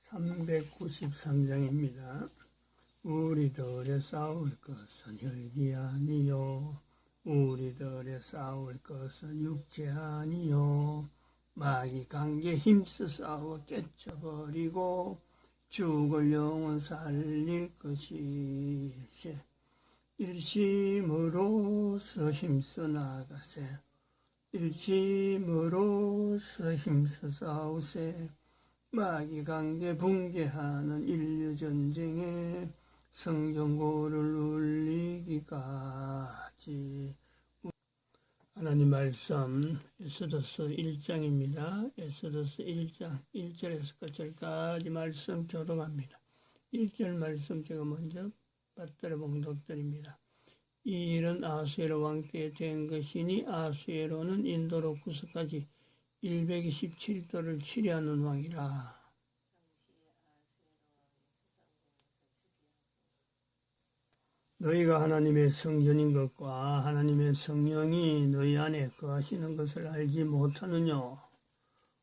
393장입니다. 우리들의 싸울 것은 혈기 아니요 우리들의 싸울 것은 육체 아니요 마귀 관계 힘써 싸워 깨쳐버리고 죽을 영혼 살릴 것이세. 일심으로서 힘써 나가세. 일심으로서 힘써 싸우세. 마귀 관계 붕괴하는 인류전쟁에 성전고를 울리기까지. 하나님 말씀 에스더서 1장입니다. 에스더서 1장 1절에서 끝절까지 말씀 교독합니다. 1절 말씀 제가 먼저 받들어 봉독드립니다. 이 일은 아수에로 왕 때에 된 것이니 아수에로는 인도로 구서까지 127도를 치리하는 왕이라. 너희가 하나님의 성전인 것과 하나님의 성령이 너희 안에 거하시는 것을 알지 못하느냐.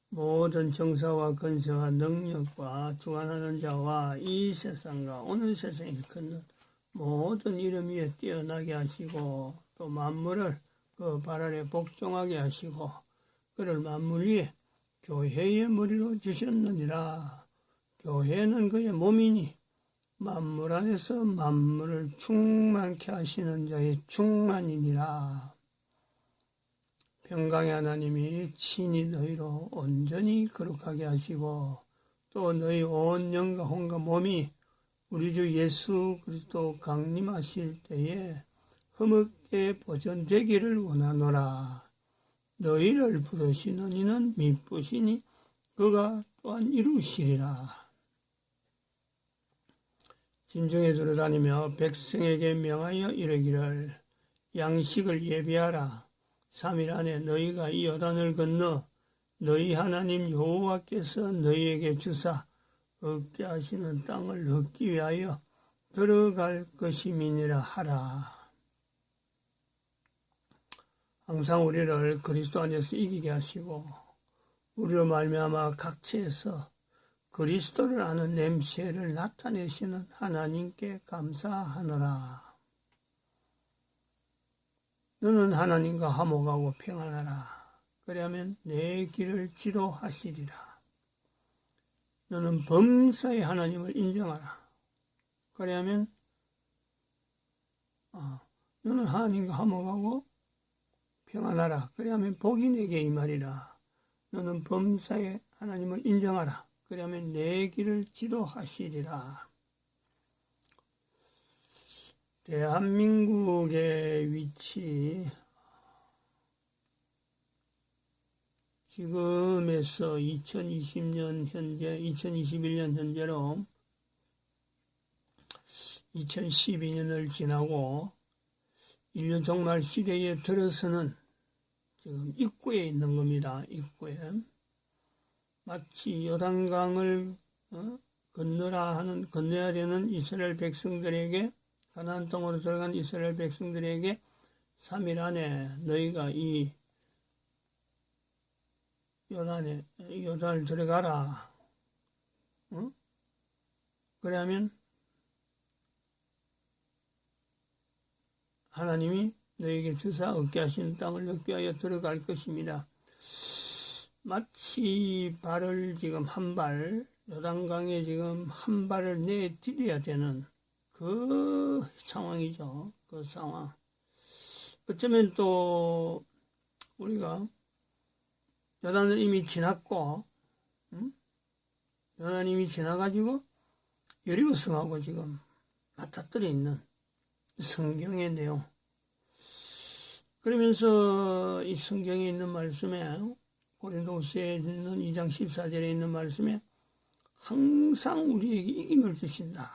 모든 정사와 권세와 능력과 주관하는 자와 이 세상과 오는 세상에 일컫는 모든 이름 위에 뛰어나게 하시고 또 만물을 그 발 아래 복종하게 하시고 그를 만물 위에 교회의 머리로 주셨느니라. 교회는 그의 몸이니 만물 안에서 만물을 충만케 하시는 자의 충만이니라. 평강의 하나님이 친히 너희로 온전히 거룩하게 하시고 또 너희 온 영과 혼과 몸이 우리 주 예수 그리스도 강림하실 때에 흠없게 보존되기를 원하노라. 너희를 부르시는 이는 미쁘시니 그가 또한 이루시리라. 진중에 들어다니며 백성에게 명하여 이르기를 양식을 예비하라. 3일 안에 너희가 이 요단을 건너 너희 하나님 여호와께서 너희에게 주사 얻게 하시는 땅을 얻기 위하여 들어갈 것임이니라 하라. 항상 우리를 그리스도 안에서 이기게 하시고 우리로 말미암아 각처에서 그리스도를 아는 냄새를 나타내시는 하나님께 감사하노라. 너는 하나님과 화목하고 평안하라. 그리하면 내 길을 지도하시리라. 너는 범사의 하나님을 인정하라. 그리하면 너는 하나님과 화목하고 평안하라. 그리하면 복이 내게 임하리라. 너는 범사의 하나님을 인정하라. 그러면 내 길을 지도하시리라. 대한민국의 위치, 지금에서 2020년 현재, 2021년 현재로 2012년을 지나고 인류 종말 시대에 들어서는 지금 입구에 있는 겁니다. 입구에. 마치 요단강을 건너야 되는 이스라엘 백성들에게, 가나안 땅으로 들어간 이스라엘 백성들에게 3일 안에 너희가 이 요단을 들어가라. 그러면 하나님이 너희에게 주사 얻게 하신 땅을 얻게 하여 들어갈 것입니다. 마치 발을 지금 요단강에 지금 한 발을 내디뎌야 되는 그 상황이죠. 그 상황. 어쩌면 또 우리가 요단을 이미 지났고, 요단 이미 지나가지고 여리고성하고 지금 맞닥뜨려 있는 성경의 내용. 그러면서 이 성경에 있는 말씀에 고린도후서에 있는 2장 14절에 있는 말씀에 항상 우리에게 이김을 주신다.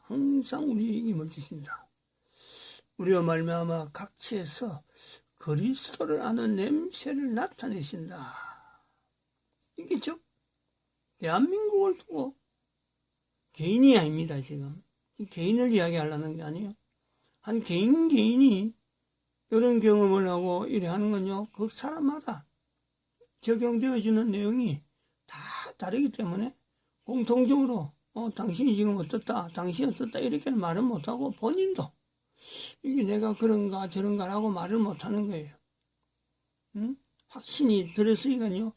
항상 우리에게 이김을 주신다. 우리와 말미암아 각처에서 그리스도를 아는 냄새를 나타내신다. 이게 즉 대한민국을 두고 개인이 아닙니다. 지금 개인을 이야기하려는 게 아니에요. 한 개인이 이런 경험을 하고 이래 하는 건요, 그 사람마다 적용되어지는 내용이 다 다르기 때문에 공통적으로 당신이 지금 어떻다, 당신이 어떻다 이렇게 말은 못하고 본인도 이게 내가 그런가 저런가라고 말을 못하는 거예요. 확신이 들었으니까요.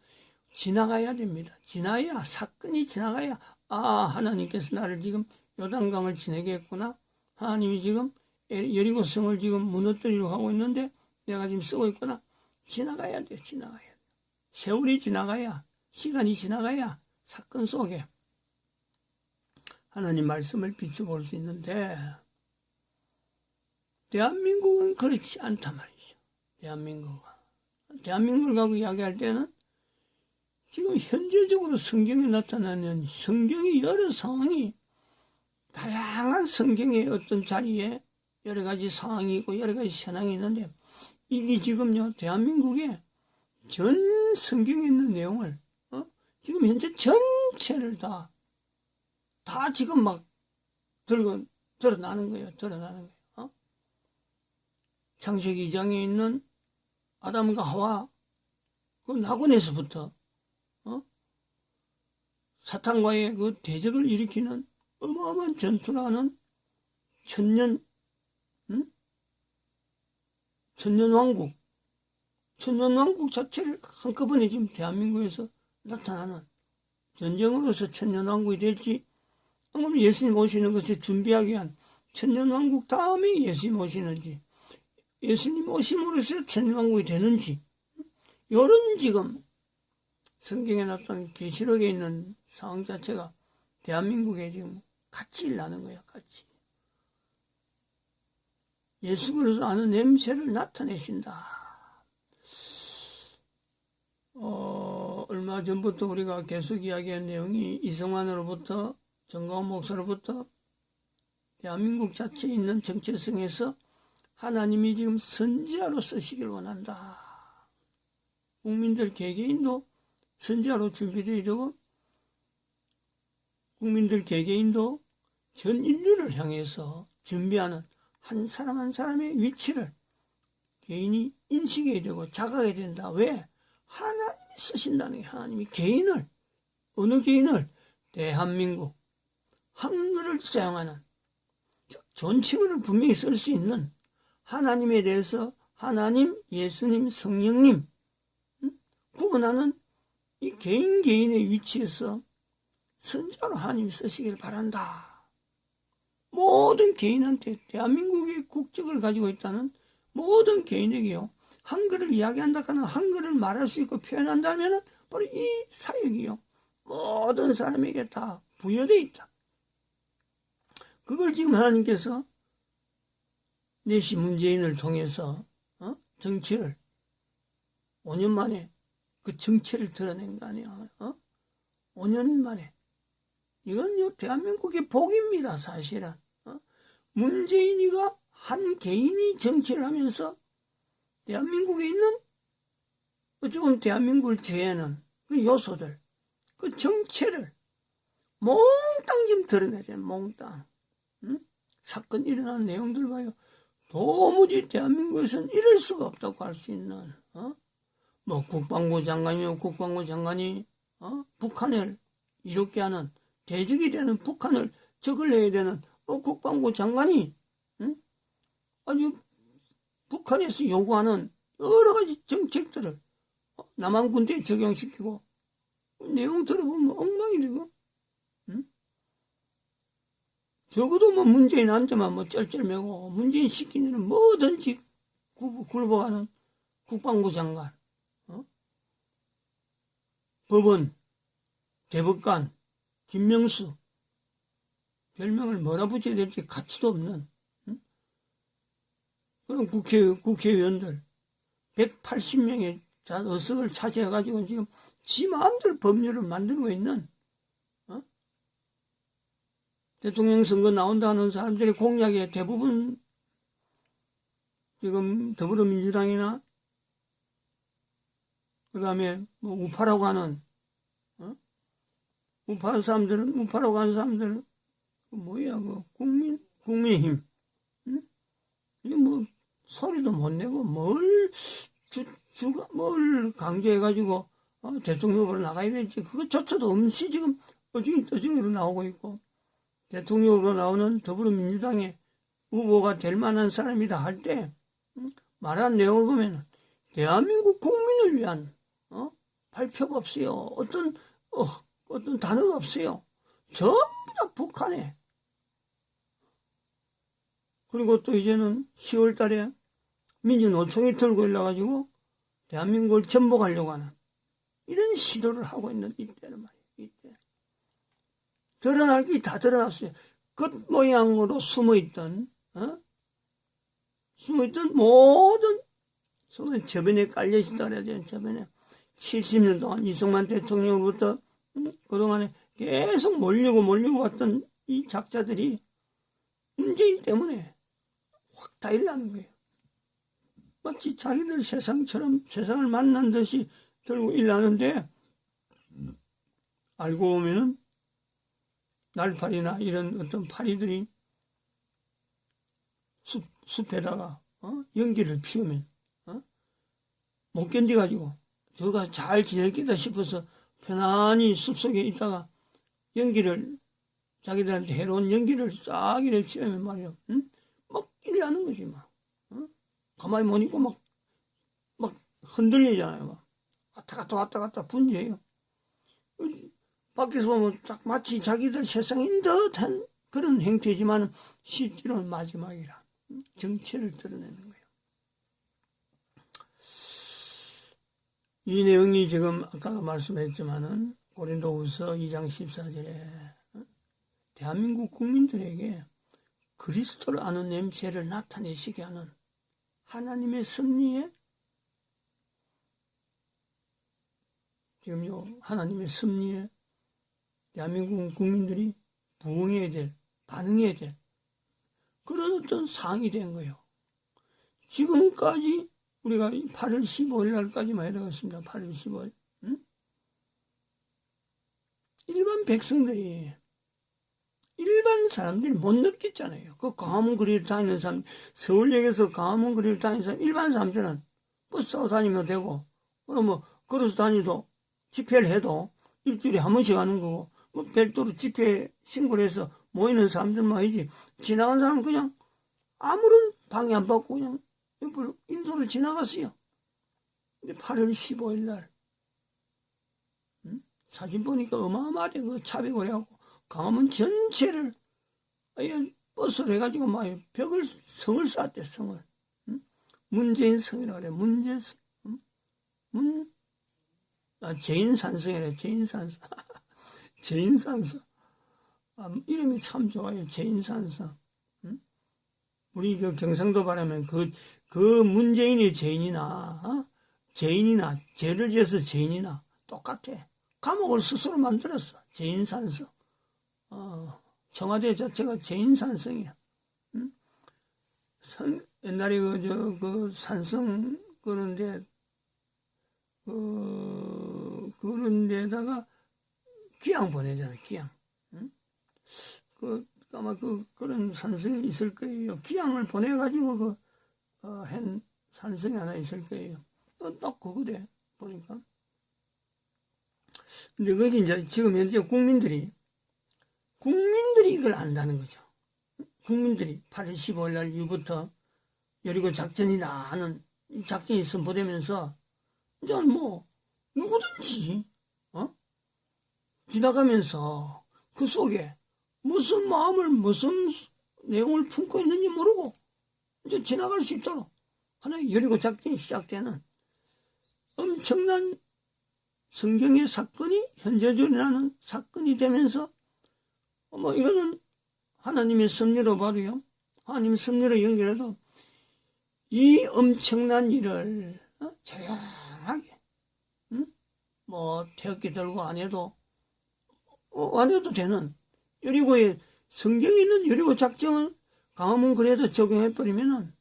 지나가야 됩니다. 지나야 사건이 지나가야 하나님께서 나를 지금 요단강을 지내게 했구나. 하나님이 지금 여리고성을 지금 무너뜨리려고 하고 있는데 내가 지금 쓰고 있구나. 지나가야 돼. 지나가야 돼. 세월이 지나가야 시간이 지나가야 사건 속에 하나님 말씀을 비춰볼 수 있는데 대한민국은 그렇지 않단 말이죠. 대한민국을 갖고 이야기할 때는 지금 현재적으로 성경에 나타나는 성경의 여러 상황이 다양한 성경의 어떤 자리에 여러 가지 상황이 있고 여러 가지 현황이 있는데 이게 지금요 대한민국의 전 성경에 있는 내용을 지금 현재 전체를 다 지금 막 드러나는 거예요. 창세기 2장에 있는 아담과 하와 그 낙원에서부터 사탄과의 그 대적을 일으키는 어마어마한 전투를 하는 천년왕국 자체를 한꺼번에 지금 대한민국에서 나타나는 전쟁으로서 천년왕국이 될지 아니면 예수님 오시는 것을 준비하기 위한 천년왕국 다음에 예수님 오시는지 예수님 오심으로써 천년왕국이 되는지 이런 지금 성경에 나타난 계시록에 있는 상황 자체가 대한민국에 지금 같이 일어나는 거야. 같이 예수 그리스도 아는 냄새를 나타내신다. 얼마 전부터 우리가 계속 이야기한 내용이 이성환으로부터 정가원 목사로부터 대한민국 자체에 있는 정체성에서 하나님이 지금 선지자로 쓰시길 원한다. 국민들 개개인도 선지자로 준비되어야 되고 국민들 개개인도 전 인류를 향해서 준비하는 한 사람 한 사람의 위치를 개인이 인식해야 되고 자각해야 된다. 왜? 하나님이 쓰신다는 게 하나님이 개인을 어느 개인을 대한민국 한글을 사용하는 존칭어를 분명히 쓸 수 있는 하나님에 대해서 하나님, 예수님, 성령님 구분하는 이 개인의 위치에서 선자로 하나님이 쓰시길 바란다. 모든 개인한테 대한민국의 국적을 가지고 있다는 모든 개인에게요. 한글을 이야기한다 하는 한글을 말할 수 있고 표현한다면 바로 이 사역이요. 모든 사람에게 다 부여되어 있다. 그걸 지금 하나님께서 내시 문재인을 통해서 정치를 5년 만에 그 정체를 드러낸 거 아니야. 5년 만에. 이건 대한민국의 복입니다. 사실은. 문재인이가 한 개인이 정치를 하면서 대한민국에 있는 어쩌면 대한민국을 지혜하는 그 요소들 그 정체를 몽땅 지금 드러내죠. 몽땅. 사건 일어난 내용들 봐요. 도무지 대한민국에서는 이럴 수가 없다고 할 수 있는 뭐 국방부 장관이면 국방부 장관이 북한을 이롭게 하는 대적이 되는 북한을 적을 해야 되는 국방부 장관이 아주 북한에서 요구하는 여러 가지 정책들을 남한 군대에 적용시키고 내용 들어보면 엉망이 되고 적어도 뭐 문재인한테만 뭐 쩔쩔매고 문재인 시키는 뭐든지 굴복하는 국방부 장관 법원 대법관 김명수 별명을 뭐라 붙여야 될지 가치도 없는 그런 국회의원들 180명의 의석을 차지해가지고 지금 지 마음대로 법률을 만들고 있는 대통령 선거 나온다는 사람들의 공약의 대부분 지금 더불어민주당이나 그 다음에 뭐 우파라고 하는 우파라고 하는 사람들은 뭐야 그 국민의힘 이거 뭐 소리도 못 내고 뭘 강조해가지고 대통령 후보로 나가야 될지 그것조차도 없이 지금 지금 저쪽으로 나오고 있고, 대통령으로 나오는 더불어민주당의 후보가 될 만한 사람이다 할 때, 말한 내용을 보면, 대한민국 국민을 위한, 발표가 없어요. 어떤 단어가 없어요. 전부 다 북한에. 그리고 또 이제는 10월 달에 민주노총이 들고 일러가지고 대한민국을 전복하려고 하는 이런 시도를 하고 있는 이때는 말이에요. 이때. 드러날 게 다 드러났어요. 끝 모양으로 숨어있던 모든, 저변에 깔려있다 그래야 돼요. 저변에 70년 동안 이승만 대통령으로부터 그동안에 계속 몰리고 왔던 이 작자들이 문재인 때문에 확 다 일어나는 거예요. 마치 자기들 세상처럼 세상을 만난 듯이 들고 일어나는데, 알고 보면은 날파리나 이런 어떤 파리들이 숲에다가 연기를 피우면 못 견디가지고 저가 잘 지낼 게다 싶어서 편안히 숲속에 있다가 연기를, 자기들한테 해로운 연기를 싹 이렇게 피우면 말이야, 막 일어나는 거지 막. 가만히 못 있고 막 흔들리잖아요. 막 왔다 갔다 분주해요. 밖에서 보면 마치 자기들 세상인 듯한 그런 행태지만 실제로는 마지막이라 정체를 드러내는 거예요. 이 내용이 지금 아까 말씀했지만은 고린도후서 2장 14절에 대한민국 국민들에게 그리스도를 아는 냄새를 나타내시게 하는 하나님의 섭리에, 지금요, 하나님의 섭리에 대한민국 국민들이 부응해야 될, 반응해야 될 그런 어떤 상이 된 거예요. 지금까지 우리가 8월 15일 날까지만 해당했습니다. 8월 15일. 일반 백성들이, 일반 사람들이 못 느꼈잖아요. 그 광화문 거리를 다니는 사람, 서울역에서 광화문 거리를 다니는 사람, 일반 사람들은 버스 타고 다니면 되고, 그럼 뭐, 걸어서 다니도, 집회를 해도 일주일에 한 번씩 하는 거고, 뭐, 별도로 집회 신고를 해서 모이는 사람들만 아니지, 지나간 사람은 그냥 아무런 방해 안 받고 그냥 옆으로 인도를 지나갔어요. 근데 8월 15일 날, 사진 보니까 어마어마하게 그 차벽을 해갖고, 광화문 전체를 아예 버스로 해가지고 막 성을 쌓았대, 성을. 문재인 성이라고 그래, 문재성. 제인산성이래, 제인산성. 제인산성. 이름이 참 좋아요, 제인산성. 우리 그 경상도 바라면 그 문재인이 죄인이나 죄를 지어서 죄인이나 똑같아. 감옥을 스스로 만들었어, 제인산성. 청와대 자체가 제인산성이야. 옛날에 그 산성 그런데 그런 데다가 귀양 보내잖아, 귀양. 아마 그런 산성이 있을 거예요. 귀양을 보내가지고 한 산성이 하나 있을 거예요. 딱 그거래, 보니까. 근데 그게 이제 지금 현재 국민들이 이걸 안다는 거죠. 국민들이 8월 15일 날 이후부터 여리고 작전이다 하는 이 작전이 선포되면서 이제 뭐 누구든지 지나가면서 그 속에 무슨 마음을, 무슨 내용을 품고 있는지 모르고 이제 지나갈 수 있도록 하나의 여리고 작전이 시작되는 엄청난 성경의 사건이 현재적으로 일어나는 사건이 되면서 뭐 이거는 하나님의 섭리로 봐도요, 하나님의 섭리로 연결해도 이 엄청난 일을 조용하게 뭐 태극기 들고 안 해도 되는 여리고의 성경에 있는 여리고 작정을 광화문 거리에도 적용해버리면은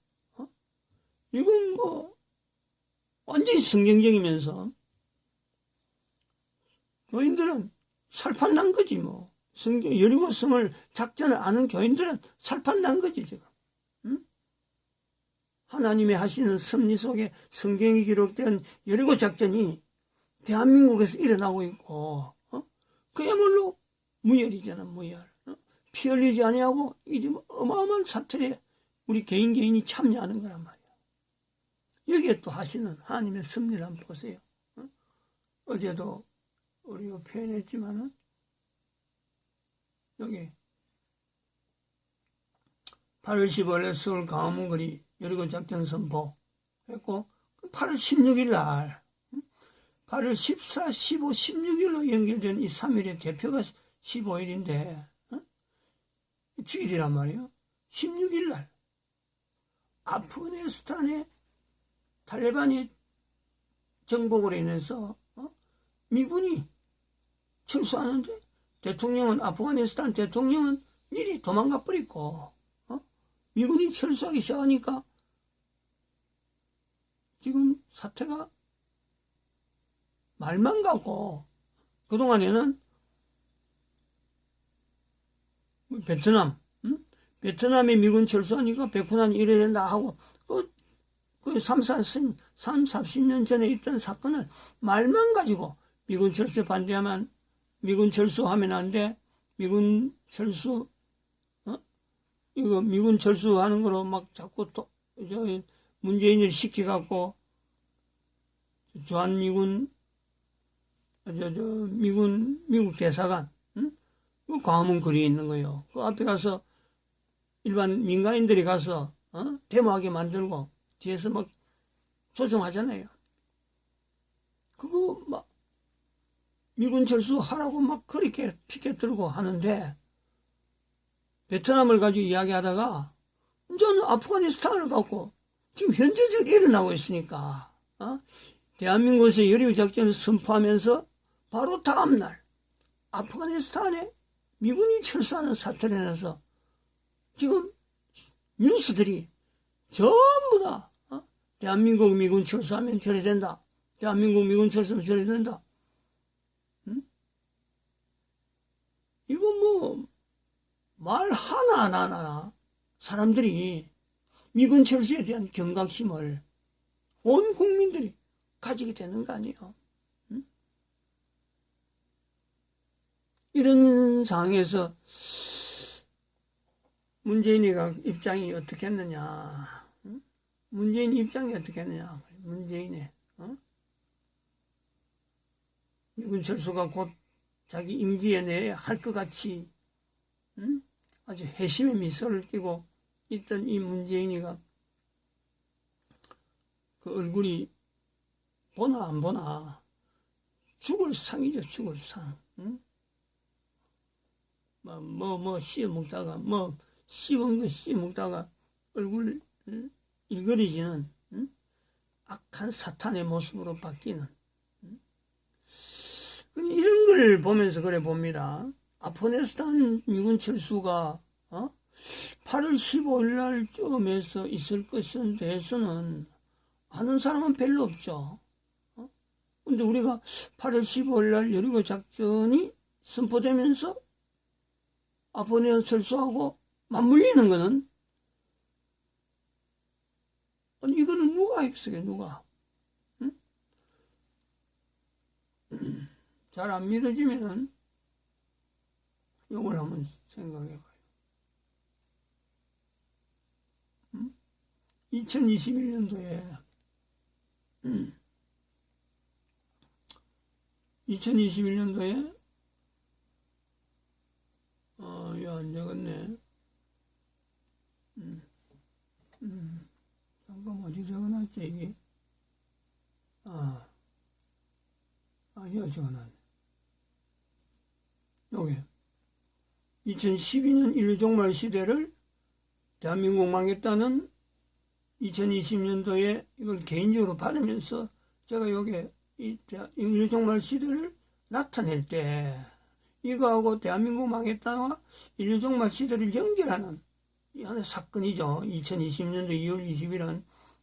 이건 뭐 완전히 성경적이면서 교인들은 살판 난 거지 뭐. 여리고 성을 작전을 아는 교인들은 살판 난 거지 지금. 하나님의 하시는 섭리 속에 성경이 기록된 여리고 작전이 대한민국에서 일어나고 있고, 그야말로 무혈이잖아, 무혈. 피 흘리지 아니하고 이게 뭐 어마어마한 사틀에 우리 개인이 참여하는 거란 말이야. 여기에 또 하시는 하나님의 섭리를 한번 보세요. 어제도 우리가 표현했지만은 여기 8월 15일에 서울 광화문거리 여리고 작전 선포 했고 8월 16일 날 8월 14, 15, 16일로 연결된 이 3일의 대표가 15일인데 주일이란 말이에요. 16일 날 아프가니스탄의 탈레반이 정복으로 인해서 미군이 철수하는데 대통령은 아프가니스탄 대통령은 미리 도망가 버리고 미군이 철수하기 시작하니까 지금 사태가 말만 가고 그동안에는 베트남에 미군 철수하니까 백훈환이 이래야 된다 하고 그 40년 전에 있던 사건을 말만 가지고 미군 철수에 반대하면 미군 철수하면 안 돼. 미군 철수 이거 미군 철수하는 거로 막 자꾸 또 문재인을 시켜갖고 주한미군 미국 대사관 그 광화문 거리에 있는 거예요. 그 앞에 가서 일반 민간인들이 가서 데모하게 만들고 뒤에서 막 조종하잖아요. 그거 막 미군 철수하라고 막 그렇게 피켓 들고 하는데 베트남을 가지고 이야기하다가 이제는 아프가니스탄을 갖고 지금 현재적으로 일어나고 있으니까 대한민국에서 여리고 작전을 선포하면서 바로 다음날 아프가니스탄에 미군이 철수하는 사태를 인해서 지금 뉴스들이 전부 다 대한민국 미군 철수하면 저래 된다. 대한민국 미군 철수하면 저래 된다. 이거 뭐 말 하나하나 사람들이 미군 철수에 대한 경각심을 온 국민들이 가지게 되는 거 아니에요. 이런 상황에서 문재인이가 입장이 어떻게 했느냐. 문재인 입장이 어떻게 했느냐. 문재인의 미군 철수가 곧 자기 임기에 내에 할 것 같이 아주 회심의 미소를 띠고 있던 이 문재인이가 그 얼굴이 보나 안 보나 죽을 상이죠. 죽을 상. 씹어 먹다가 씹은 거 씹어 먹다가 얼굴 일그러지는 악한 사탄의 모습으로 바뀌는 이런 걸 보면서 그래 봅니다. 아프가니스탄 미군 철수가 8월 15일 날쯤에서 있을 것에 대해서는 아는 사람은 별로 없죠. 근데 우리가 8월 15일 날 여리고 작전이 선포되면서 아프가니스탄 철수하고 맞물리는 거는 이거는 누가 했어요? 누가? 잘 안 믿어지면은 이걸 한번 생각해봐요. 2021년도에 2021년도에 이거 안 적었네. 잠깐 어디 적어놨지 이게? 이거 적어놨네. 요게 2012년 인류종말 시대를 대한민국 망했다는 2020년도에 이걸 개인적으로 받으면서 제가 요게 인류종말 시대를 나타낼 때 이거하고 대한민국 망했다와 인류종말 시대를 연결하는 이 하나의 사건이죠. 2020년도 2월 20일은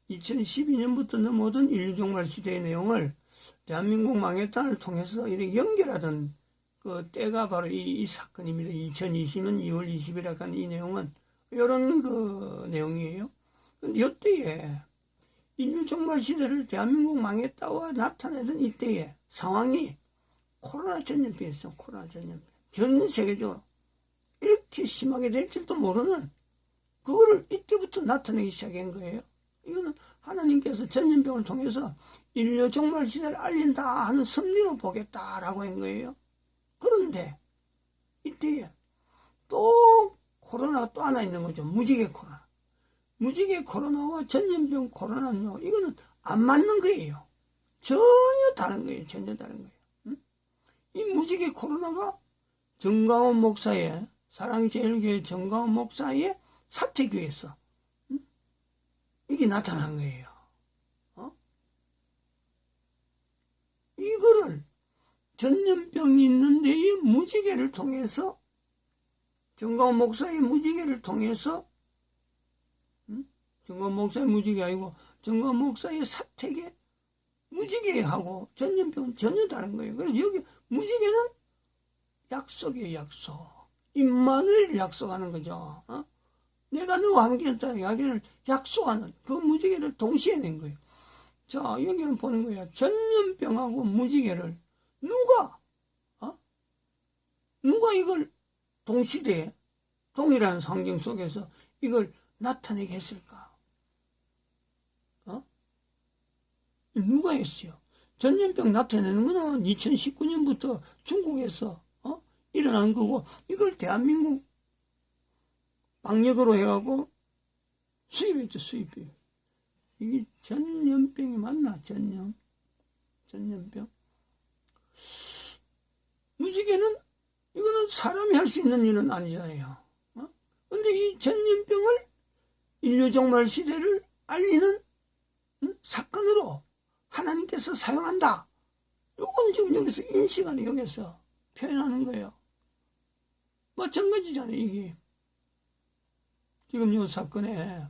2012년부터 넘어오던 인류종말 시대의 내용을 대한민국 망했다를 통해서 이렇게 연결하던 그 때가 바로 이 사건입니다. 2020년 2월 20일에 간 이 내용은 이런 그 내용이에요. 근데 이때에 인류종말 시대를 대한민국 망했다와 나타내던 이때의 상황이 코로나 전염병이었어. 코로나 전염병. 전 세계적으로 이렇게 심하게 될 줄도 모르는 그거를 이때부터 나타내기 시작한 거예요. 이거는 하나님께서 전염병을 통해서 인류 종말 시대를 알린다 하는 섭리로 보겠다라고 한 거예요. 그런데 이때에 또 코로나가 또 하나 있는 거죠. 무지개 코로나. 무지개 코로나와 전염병 코로나는요, 이거는 안 맞는 거예요. 전혀 다른 거예요. 전혀 다른 거예요. 응? 이 무지개 코로나가 정가원 목사의, 사랑제일교회 정가원 목사의 사택교회에서 이게 나타난 거예요. 이거를 전염병이 있는데 이 무지개를 통해서, 정가원 목사의 무지개를 통해서, 정가원 목사의 무지개 아니고 정가원 목사의 사택의 무지개하고 전염병은 전혀 다른 거예요. 그래서 여기 무지개는 약속이에요. 약속. 임마누엘을 약속하는 거죠. 내가 너와 함께 했다는 이야기를 약속하는 그 무지개를 동시에 낸 거예요. 자, 여기는 보는 거예요. 전염병하고 무지개를 누가 이걸 동시대에 동일한 상징 속에서 이걸 나타내게 했을까? 누가 했어요? 전염병 나타내는 거는 2019년부터 중국에서 일어난 거고, 이걸 대한민국 방역으로 해갖고 수입했죠. 수입이. 이게 전염병이 맞나? 전염병. 무지개는 이거는 사람이 할 수 있는 일은 아니잖아요. 근데 이 전염병을 인류 종말 시대를 알리는 사건으로 하나님께서 사용한다. 요건 지금 여기서 인식하는, 여기서 표현하는 거예요. 마찬가지잖아요. 이게 지금 이 사건에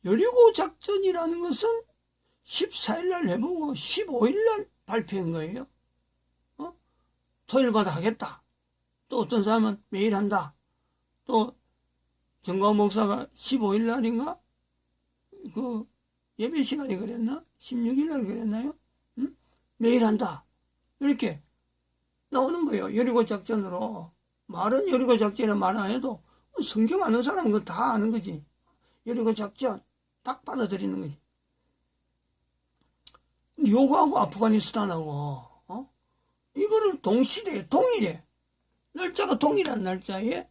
여리고 작전이라는 것은 14일 날 해보고 15일 날 발표한 거예요. 토요일마다 하겠다. 또 어떤 사람은 매일 한다. 또 정가원 목사가 15일 날인가 그 예배 시간이 그랬나? 16일 날 그랬나요? 매일 한다. 이렇게 나오는 거예요. 여리고 작전으로. 말은 여리고 작전이라 말 안 해도 성경 아는 사람은 그거 다 아는 거지. 여리고 작전 딱 받아들이는 거지. 요거하고 아프가니스탄하고 이거를 동시대에, 동일해, 날짜가 동일한 날짜에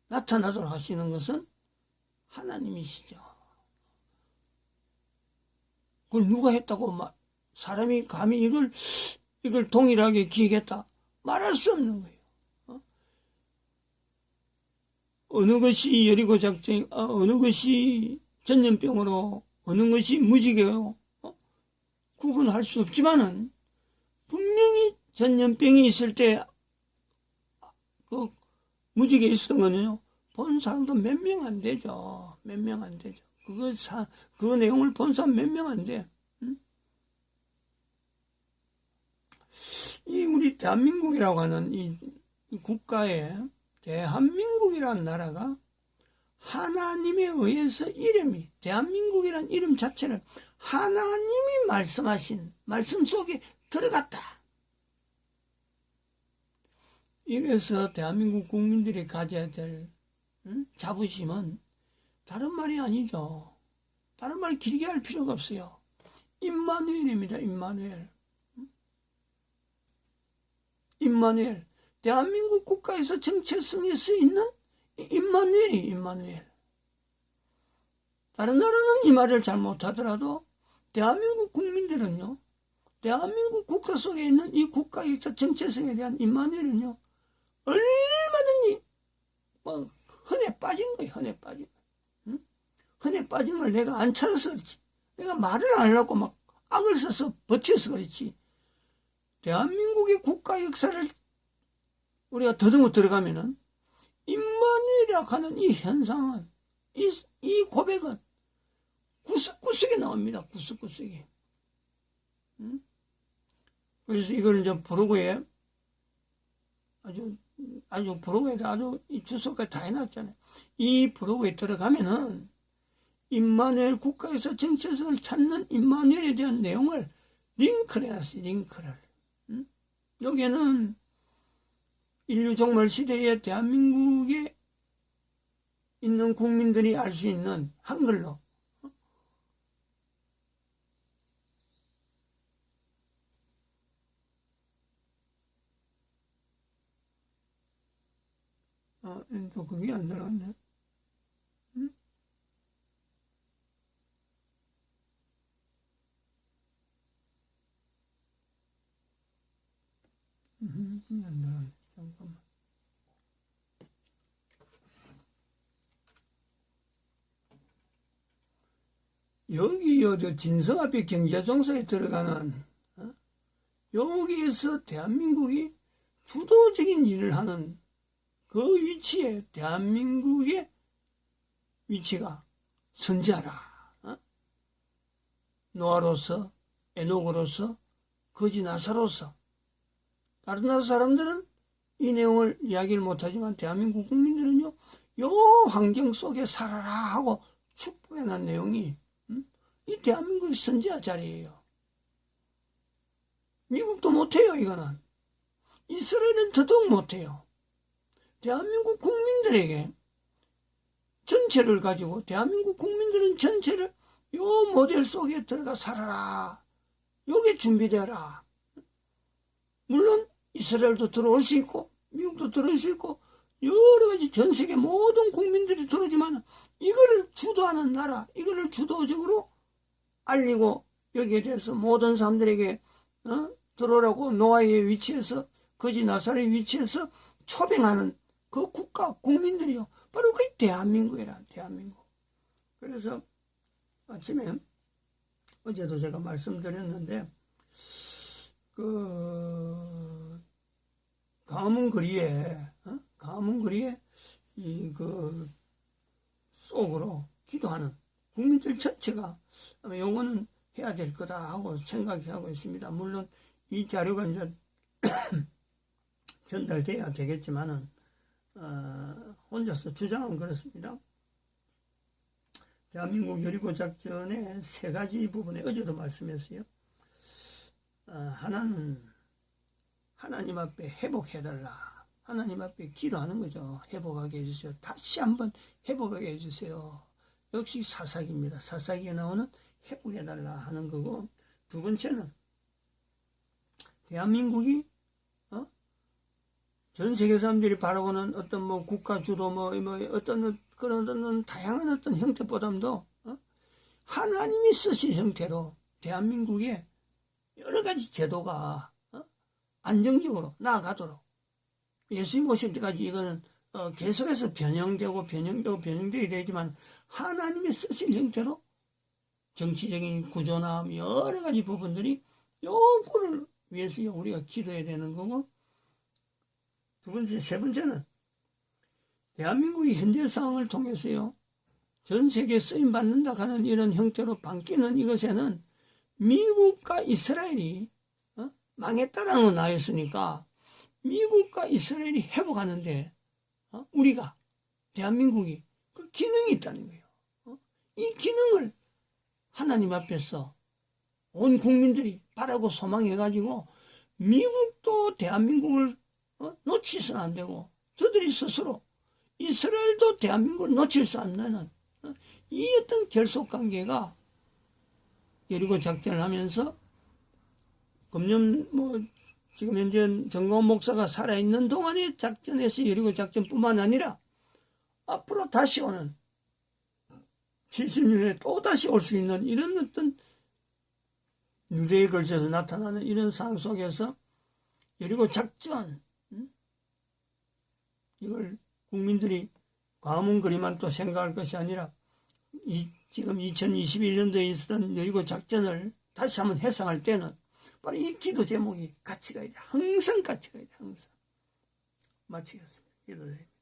나타나도록 하시는 것은 하나님이시죠. 그걸 누가 했다고 사람이 감히 이걸 동일하게 기획했다 말할 수 없는 거예요. 어느 것이 여리고 작전, 어느 것이 전염병으로, 어느 것이 무지개로 구분할 수 없지만은 분명히 전염병이 있을 때 그 무지개 있었던 거는요, 본 사람도 몇 명 안 되죠. 몇 명 안 되죠. 그 내용을 본 사람 몇 명 안 돼. 이 우리 대한민국이라고 하는 이 국가에, 대한민국이라는 나라가 하나님에 의해서 이름이, 대한민국이라는 이름 자체를 하나님이 말씀하신 말씀 속에 들어갔다. 이래서 대한민국 국민들이 가져야 될 자부심은 다른 말이 아니죠. 다른 말 길게 할 필요가 없어요. 임마누엘입니다. 임마누엘. 임마누엘. 대한민국 국가에서 정체성에 서 있는 임마누엘이 임마누엘. 다른 나라는 이 말을 잘 못하더라도 대한민국 국민들은요, 대한민국 국가 속에 있는 이 국가에서 정체성에 대한 임마누엘은요, 얼마든지 흔해 빠진 거예요. 흔해 빠진 거. 흔해 빠진 걸 내가 안 찾아서 그렇지. 내가 말을 안 하려고 막 악을 써서 버텨서 그렇지. 대한민국의 국가 역사를 우리가 더듬어 들어가면은 임마누엘이라고 하는 이 현상은, 이 고백은 구석구석에 나옵니다. 구석구석에. 그래서 이걸 이제 브로그에 아주 브로그에 아주 이 주소까지 다 해놨잖아요. 이 브로그에 들어가면은 임마누엘 국가에서 정체성을 찾는 임마누엘에 대한 내용을 링크를 해놨어요. 링크를. 여기에는 인류 종말 시대에 대한민국에 있는 국민들이 알 수 있는 한글로 또 그게 안 들어갔네. 응? 안 들어갔네. 잠깐만. 여기요, 진성 앞에 경제정서에 들어가는, 여기에서 대한민국이 주도적인 일을 하는 그 위치에 대한민국의 위치가 선지자라. 노아로서, 에녹으로서, 거지 나사로서. 다른 나라 사람들은 이 내용을 이야기를 못하지만 대한민국 국민들은요, 요 환경 속에 살아라 하고 축복해놓은 내용이 이 대한민국의 선지자 자리예요. 미국도 못해요. 이거는. 이스라엘은 더더욱 못해요. 대한민국 국민들에게 전체를 가지고 대한민국 국민들은 전체를 요 모델 속에 들어가 살아라. 요게 준비되어라. 물론 이스라엘도 들어올 수 있고 미국도 들어올 수 있고 여러 가지 전 세계 모든 국민들이 들어오지만 이거를 주도하는 나라, 이거를 주도적으로 알리고 여기에 대해서 모든 사람들에게 들어오라고 노아의 위치에서 거지 나사렛의 위치에서 초빙하는 그 국가 국민들이요. 바로 그 대한민국이라. 대한민국. 그래서 아침에 어제도 제가 말씀드렸는데 그 가문 거리에 이 그 속으로 기도하는 국민들 전체가 아마 영어는 해야 될 거다 하고 생각하고 있습니다. 물론 이 자료가 이제 전달돼야 되겠지만은 혼자서 주장은 그렇습니다. 대한민국 여리고 작전의 세 가지 부분에 어제도 말씀했어요. 하나는 하나님 앞에 회복해달라. 하나님 앞에 기도하는 거죠. 회복하게 해주세요. 다시 한번 회복하게 해주세요. 역시 사사기입니다. 사사기에 나오는 회복해달라 하는 거고, 두 번째는 대한민국이 전 세계 사람들이 바라보는 어떤 뭐 국가 주도 어떤 그런 다양한 어떤 형태보다도 하나님이 쓰실 형태로 대한민국의 여러 가지 제도가 안정적으로 나아가도록 예수님 오실 때까지 이거는 계속해서 변형되어야 되지만 하나님이 쓰실 형태로 정치적인 구조나 여러 가지 부분들이 요거를 위해서 우리가 기도해야 되는 거고, 두 번째, 세 번째는 대한민국의 현재 상황을 통해서요, 전 세계에 쓰임받는다 하는 이런 형태로 바뀌는 이것에는 미국과 이스라엘이 망했다라는 건 나였으니까 미국과 이스라엘이 회복하는데 우리가 대한민국이 그 기능이 있다는 거예요. 이 기능을 하나님 앞에서 온 국민들이 바라고 소망해가지고 미국도 대한민국을 놓치서는 안 되고 저들이 스스로 이스라엘도 대한민국을 놓칠 수 없는 이 어떤 결속관계가 여리고 작전을 하면서 금년 지금 현재 정광훈 목사가 살아있는 동안의 작전에서 여리고 작전뿐만 아니라 앞으로 다시 오는 70년에 또 다시 올 수 있는 이런 어떤 유대에 걸쳐서 나타나는 이런 상황 속에서 여리고 작전, 이걸 국민들이 과문거리만 또 생각할 것이 아니라 지금 2021년도에 있었던 여리고 작전을 다시 한번 해상할 때는 바로 이 기도 제목이 같이 가야 돼. 항상 같이 가야 돼. 항상. 마치겠습니다. 기도드립니다.